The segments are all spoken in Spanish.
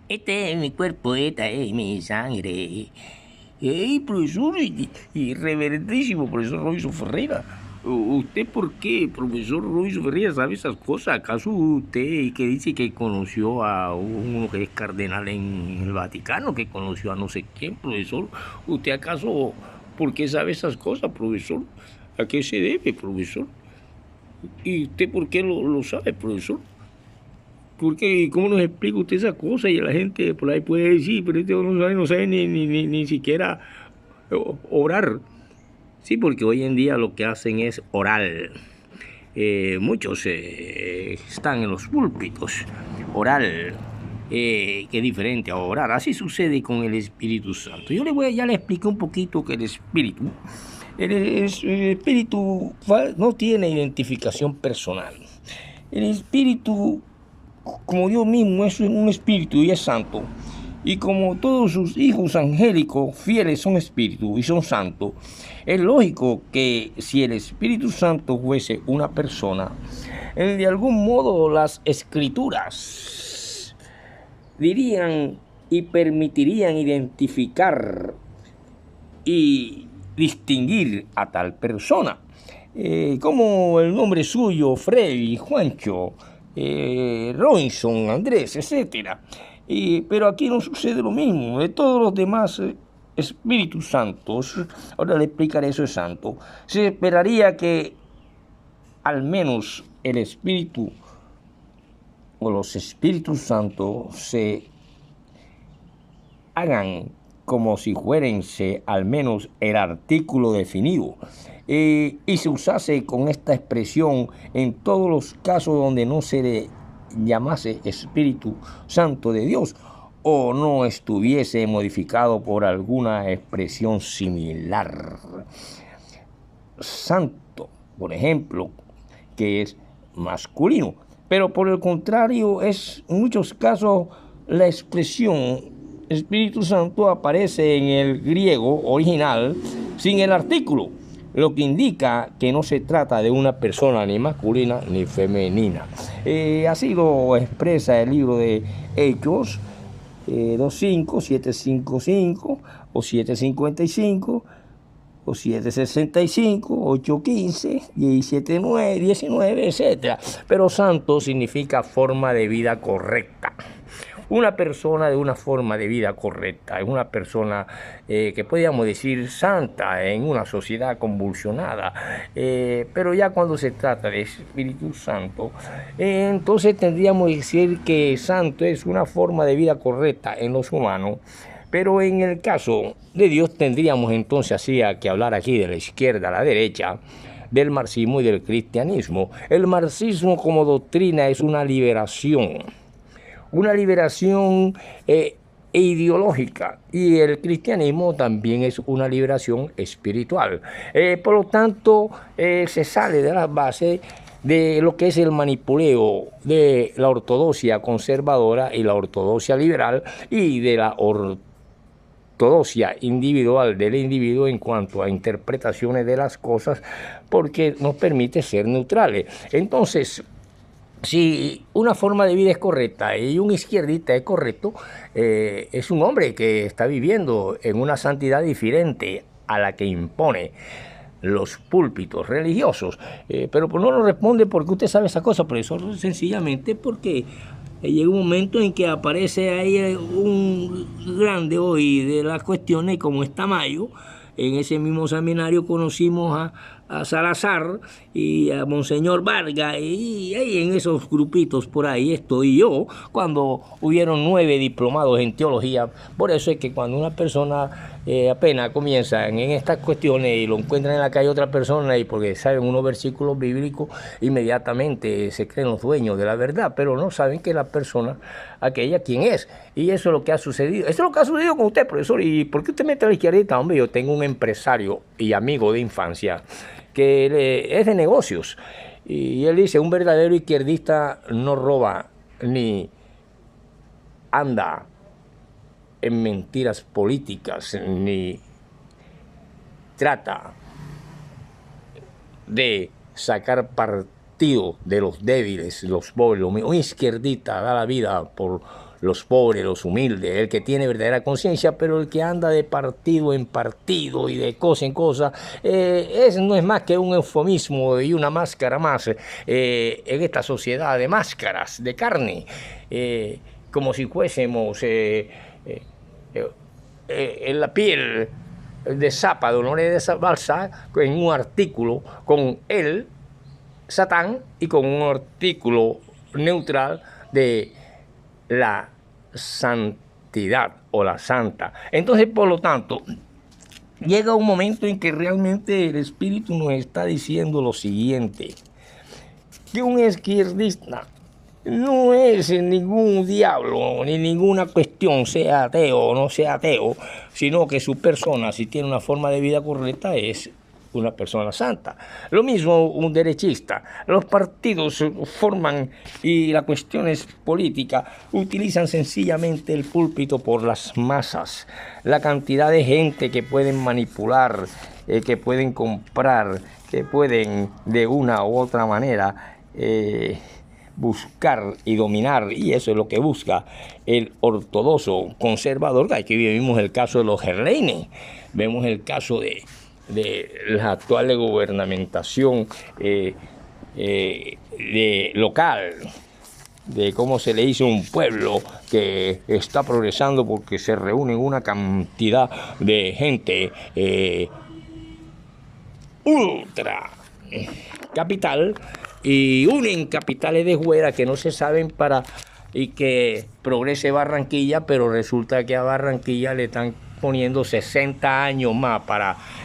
Este es mi cuerpo, esta es mi sangre. ¡Ey, profesor! Irreverendísimo, profesor Royce Ferreira. ¿Usted por qué, profesor Royce Ferreira, sabe esas cosas? ¿Acaso usted que dice que conoció a uno que es cardenal en el Vaticano, que conoció a no sé quién, profesor? ¿Usted acaso por qué sabe esas cosas, profesor? ¿A qué se debe, profesor? ¿Y usted por qué lo sabe, profesor? Porque, ¿cómo nos explica usted esa cosa? Y la gente por ahí puede decir, pero este no sabe ni siquiera orar. Sí, porque hoy en día lo que hacen es orar. Muchos están en los púlpitos. Orar, que es diferente a orar. Así sucede con el Espíritu Santo. Ya le expliqué un poquito que el espíritu no tiene identificación personal. El espíritu, como Dios mismo, es un espíritu y es santo. Y como todos sus hijos angélicos fieles son espíritu y son santos, es lógico que si el Espíritu Santo fuese una persona, de algún modo las escrituras dirían y permitirían identificar y distinguir a tal persona. Como el nombre suyo, Freddy, Juancho, Robinson, Andrés, etc. Pero aquí no sucede lo mismo. De todos los demás Espíritus Santos, ahora le explicaré eso es santo, se esperaría que al menos el Espíritu o los Espíritus Santos se hagan como si fuerense al menos el artículo definido, y se usase con esta expresión en todos los casos donde no se le llamase Espíritu Santo de Dios o no estuviese modificado por alguna expresión similar. Santo, por ejemplo, que es masculino, pero por el contrario es en muchos casos la expresión Espíritu Santo aparece en el griego original sin el artículo, lo que indica que no se trata de una persona ni masculina ni femenina. Ha sido expresa el libro de Hechos 2.5, 7.55 o 7.55 o 7.65, 8.15, 17.9, 19, etc. Pero santo significa forma de vida correcta. Una persona de una forma de vida correcta, es una persona que podríamos decir santa en una sociedad convulsionada, pero ya cuando se trata de Espíritu Santo, entonces tendríamos que decir que santo es una forma de vida correcta en los humanos. Pero en el caso de Dios tendríamos entonces así que hablar aquí de la izquierda a la derecha, del marxismo y del cristianismo. El marxismo como doctrina es una liberación ideológica, y el cristianismo también es una liberación espiritual. Por lo tanto, se sale de las bases de lo que es el manipuleo de la ortodoxia conservadora y la ortodoxia liberal y de la ortodoxia individual del individuo en cuanto a interpretaciones de las cosas, porque nos permite ser neutrales. Entonces, si una forma de vida es correcta y un izquierdista es correcto, es un hombre que está viviendo en una santidad diferente a la que impone los púlpitos religiosos. Pero pues no nos responde porque usted sabe esa cosa, profesor, sencillamente porque llega un momento en que aparece ahí un grande hoy de las cuestiones como es Tamayo. En ese mismo seminario conocimos a Salazar y a Monseñor Vargas, y en esos grupitos por ahí estoy yo, cuando hubieron 9 diplomados en teología. Por eso es que cuando una persona apenas comienza en estas cuestiones y lo encuentran en la calle otra persona, y porque saben unos versículos bíblicos, inmediatamente se creen los dueños de la verdad, pero no saben que la persona aquella quién es. Y eso es lo que ha sucedido. Eso es lo que ha sucedido con usted, profesor. ¿Y por qué usted mete a la izquierdita? Hombre, yo tengo un empresario y amigo de infancia que es de negocios. Y él dice, un verdadero izquierdista no roba ni anda en mentiras políticas, ni trata de sacar partido partido de los débiles, los pobres, un izquierdista da la vida por los pobres, los humildes, el que tiene verdadera conciencia, pero el que anda de partido en partido y de cosa en cosa, no es más que un eufemismo y una máscara más en esta sociedad de máscaras, de carne, como si fuésemos en la piel de Zapa, de Honoré de Balzac, en un artículo con el Satán y con un artículo neutral de la santidad o la santa. Entonces, por lo tanto, llega un momento en que realmente el Espíritu nos está diciendo lo siguiente, que un izquierdista no es ningún diablo ni ninguna cuestión, sea ateo o no sea ateo, sino que su persona, si tiene una forma de vida correcta, es una persona santa. Lo mismo un derechista. Los partidos forman y las cuestiones políticas utilizan sencillamente el púlpito por las masas. La cantidad de gente que pueden manipular, que pueden comprar, que pueden de una u otra manera buscar y dominar, y eso es lo que busca el ortodoxo conservador. Aquí vimos el caso de los Herleines, vemos el caso de la actual gubernamentación local, de cómo se le hizo un pueblo que está progresando porque se reúnen una cantidad de gente ultra capital y unen capitales de fuera que no se saben y que progrese Barranquilla, pero resulta que a Barranquilla le están poniendo 60 años más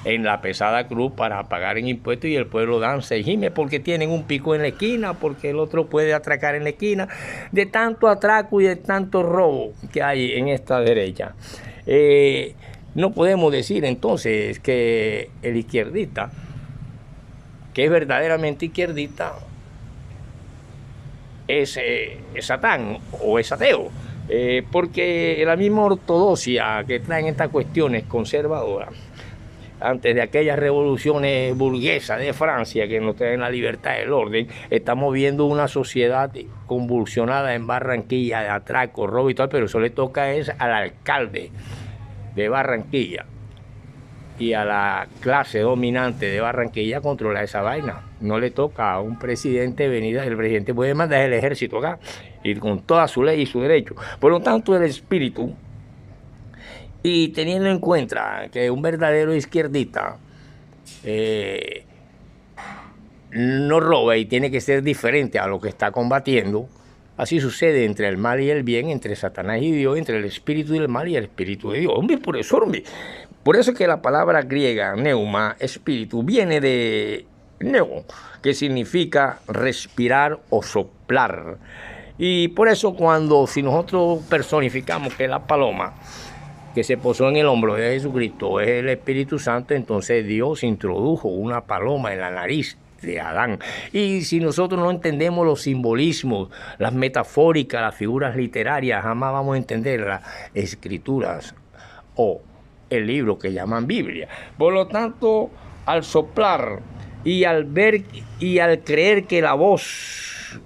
en la pesada cruz para pagar en impuestos, y el pueblo danza y gime porque tienen un pico en la esquina, porque el otro puede atracar en la esquina, de tanto atraco y de tanto robo que hay en esta derecha. No podemos decir entonces que el izquierdista, que es verdaderamente izquierdista, es Satán o es ateo. Porque la misma ortodoxia que traen estas cuestiones conservadoras, antes de aquellas revoluciones burguesas de Francia que nos traen la libertad y el orden, estamos viendo una sociedad convulsionada en Barranquilla de atraco, robo y tal, pero eso le toca es al alcalde de Barranquilla y a la clase dominante de Barranquilla controlar esa vaina. No le toca a un presidente venir, el presidente puede mandar el ejército acá y con toda su ley y su derecho. Por lo tanto, el espíritu, y teniendo en cuenta que un verdadero izquierdista no roba y tiene que ser diferente a lo que está combatiendo, así sucede entre el mal y el bien, entre Satanás y Dios, entre el espíritu del mal y el espíritu de Dios. Hombre, por eso es que la palabra griega, neuma, espíritu, viene de neo, que significa respirar o soplar. Y por eso si nosotros personificamos que la paloma que se posó en el hombro de Jesucristo es el Espíritu Santo, entonces Dios introdujo una paloma en la nariz de Adán. Y si nosotros no entendemos los simbolismos, las metafóricas, las figuras literarias, jamás vamos a entender las escrituras o el libro que llaman Biblia. Por lo tanto, al soplar y al ver y al creer que la voz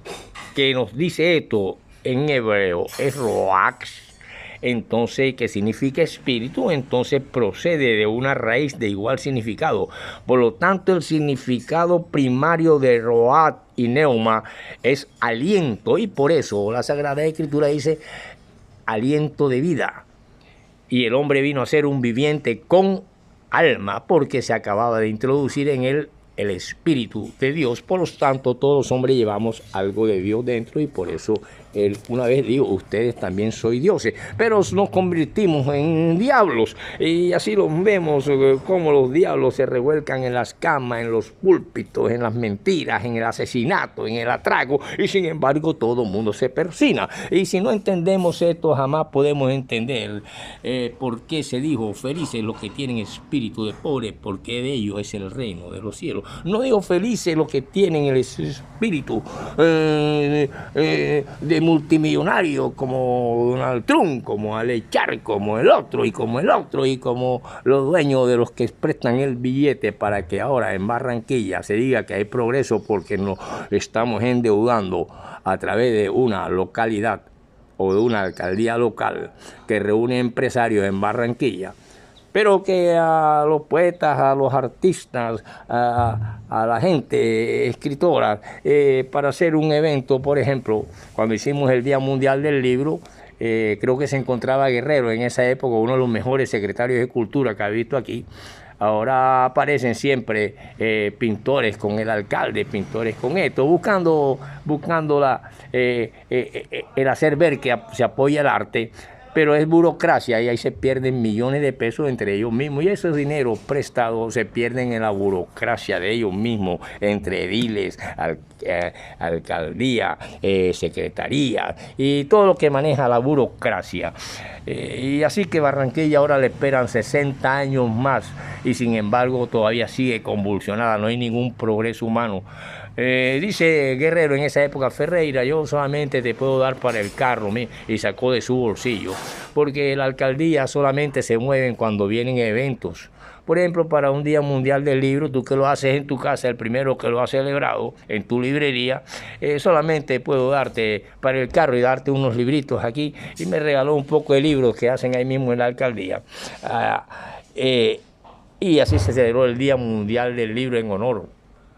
que nos dice esto en hebreo es Roax, entonces, ¿qué significa espíritu? Entonces procede de una raíz de igual significado. Por lo tanto, el significado primario de Roat y Neuma es aliento, y por eso la Sagrada Escritura dice aliento de vida. Y el hombre vino a ser un viviente con alma, porque se acababa de introducir en él el Espíritu de Dios. Por lo tanto, todos los hombres llevamos algo de Dios dentro, y por eso él una vez dijo, ustedes también sois dioses, pero nos convertimos en diablos, y así los vemos como los diablos se revuelcan en las camas, en los púlpitos, en las mentiras, en el asesinato, en el atraco, y sin embargo todo el mundo se persina. Y si no entendemos esto, jamás podemos entender por qué se dijo, felices los que tienen espíritu de pobre, porque de ellos es el reino de los cielos. No digo felices los que tienen el espíritu de multimillonario como Donald Trump, como Alechar, como el otro, y como los dueños de los que prestan el billete para que ahora en Barranquilla se diga que hay progreso porque nos estamos endeudando a través de una localidad o de una alcaldía local que reúne empresarios en Barranquilla, pero que a los poetas, a los artistas, a la gente escritora, para hacer un evento, por ejemplo, cuando hicimos el Día Mundial del Libro, creo que se encontraba Guerrero en esa época, uno de los mejores secretarios de Cultura que ha visto aquí. Ahora aparecen siempre pintores con el alcalde, pintores con esto, buscando el hacer ver que se apoya el arte, pero es burocracia y ahí se pierden millones de pesos entre ellos mismos y esos dineros prestados se pierden en la burocracia de ellos mismos, entre ediles, alcaldía, secretaría y todo lo que maneja la burocracia. Y así que Barranquilla ahora le esperan 60 años más y sin embargo todavía sigue convulsionada, no hay ningún progreso humano. Dice Guerrero en esa época: Ferreira, yo solamente te puedo dar para el carro, y sacó de su bolsillo, porque la alcaldía solamente se mueven cuando vienen eventos. Por ejemplo, para un Día Mundial del Libro, tú que lo haces en tu casa, el primero que lo has celebrado en tu librería, solamente puedo darte para el carro y darte unos libritos aquí, y me regaló un poco de libros que hacen ahí mismo en la alcaldía. Y así se celebró el Día Mundial del Libro en honor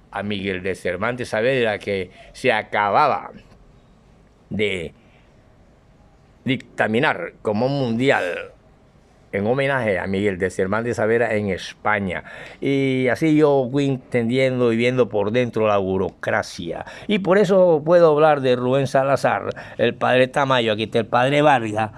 a Miguel de Cervantes Saavedra, que se acababa de dictaminar como mundial en homenaje a Miguel de Cervantes Saavedra en España. Y así yo fui entendiendo y viendo por dentro la burocracia. Y por eso puedo hablar de Rubén Salazar, el padre Tamayo, aquí está el padre Vargas,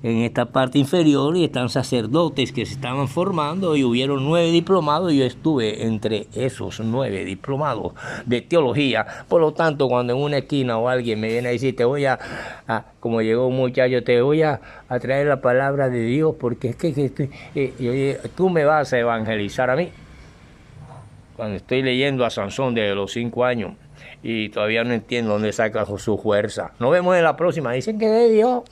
en esta parte inferior, y están sacerdotes que se estaban formando y hubieron 9 diplomados y yo estuve entre esos 9 diplomados de teología. Por lo tanto, cuando en una esquina o alguien me viene a decir, como llegó un muchacho, te voy a traer la palabra de Dios porque es que tú me vas a evangelizar a mí. Cuando estoy leyendo a Sansón desde los 5 años y todavía no entiendo dónde saca su fuerza. Nos vemos en la próxima. Dicen que de Dios.